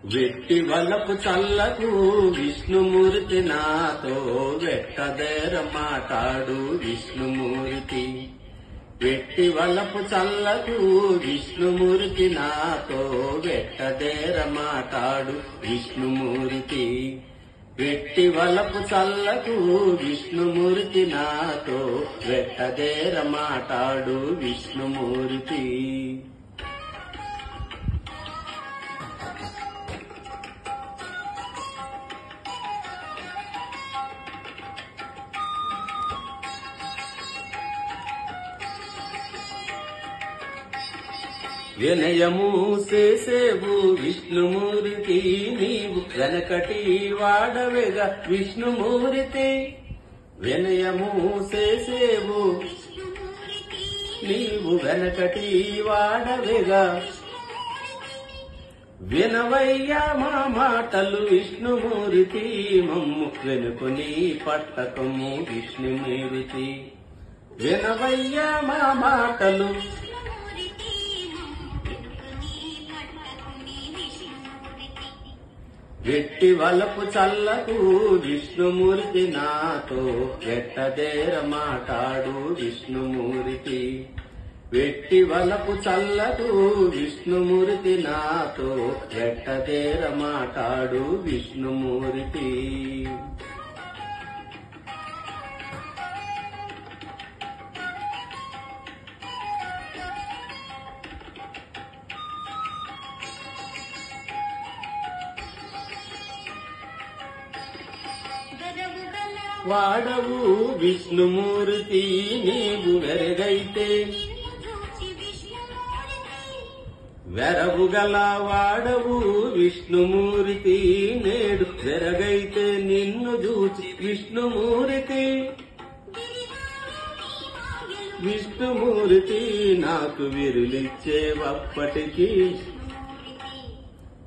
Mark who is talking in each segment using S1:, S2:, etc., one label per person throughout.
S1: వెట్టి వలపు చల్లకు విష్ణుమూర్తి నాతో వెట్టదేర మాటాడు విష్ణుమూర్తి. వెట్టి వలపు చల్లకు విష్ణుమూర్తి నాతో వెట్టదేర మాటాడు విష్ణుమూర్తి. వెట్టి వలపు చల్లకు విష్ణుమూర్తి నాతో వెట్టదేర మాటాడు విష్ణుమూర్తి. వినయము చేసేవు విష్ణుమూర్తి నీవు వెనకటి వాడవేగా విష్ణుమూర్తి. వినయము చేసేవు నీవు వెనకటి వాడవేగా. వినవయ్యా మా మాటలు విష్ణుమూర్తి మమ్ము వెనుకొని పట్టకము విష్ణుమూర్తి. వినవయ్యా మా మాటలు వెట్టి వలపు చల్లకు విష్ణుమూర్తి నాతో వెట్టదేర మాటాడు విష్ణుమూర్తి. వెట్టి వలపు చల్లకు విష్ణుమూర్తి నాతో వెట్టదేర మాటాడు విష్ణుమూర్తి. వాడవు విష్ణుమూర్తి నీవు వెరగైతే. వెరవు గల వాడవు విష్ణుమూర్తి నేడు వెరగైతే నిన్ను చూచి విష్ణుమూర్తి. విష్ణుమూర్తి నాకు విరులిచ్చేవప్పటికీ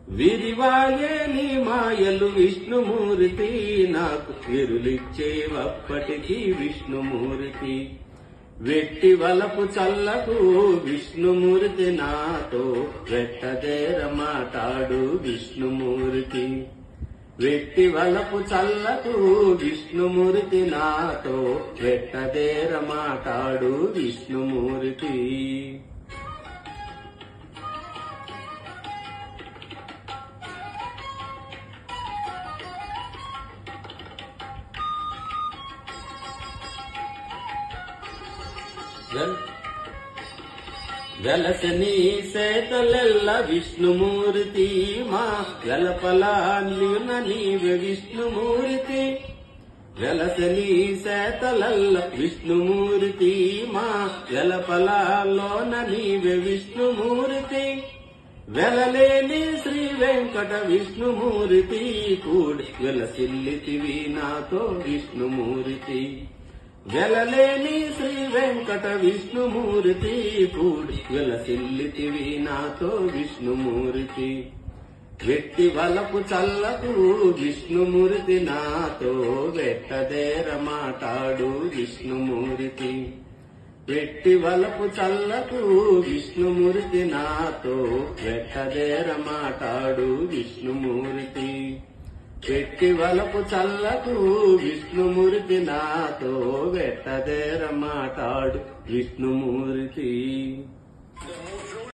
S1: విరివాయే నీ మాయలు విష్ణుమూర్తి. నాకు విరులిచ్చేవప్పటికీ విష్ణుమూర్తి. వెట్టి వలపు చల్లకు విష్ణుమూర్తి నాతో వెట్టదేర మాటాడు విష్ణుమూర్తి. వెట్టి వలపు చల్లకు విష్ణుమూర్తి నాతో వెట్టదేర మాటాడు విష్ణుమూర్తి. వెలసని సేతలెల్ల విష్ణుమూర్తి మా వెలపలాన్న నీవే విష్ణుమూర్తి. వెలసని సేతలెల్ల విష్ణుమూర్తి మా వెలపలాలోన నీవే విష్ణుమూర్తి. వెలలేని శ్రీ వెంకట విష్ణుమూర్తి కూడి వెలసిల్లితివి నాతో విష్ణుమూర్తి. వెలలేని శ్రీ వెంకట విష్ణుమూర్తి కూడి వెలసిల్లితివి నాతో విష్ణుమూర్తి. వెట్టి వలపు చల్లకు విష్ణుమూర్తి నాతో వెట్టదేర మాటాడు విష్ణుమూర్తి. వెట్టి వలపు చల్లకు విష్ణుమూర్తి నాతో వెట్టదేర మాటాడు విష్ణుమూర్తి. వెట్టి వలపు చల్లకు విష్ణుమూర్తి నాతో వెట్టదేర మాటాడు విష్ణుమూర్తి.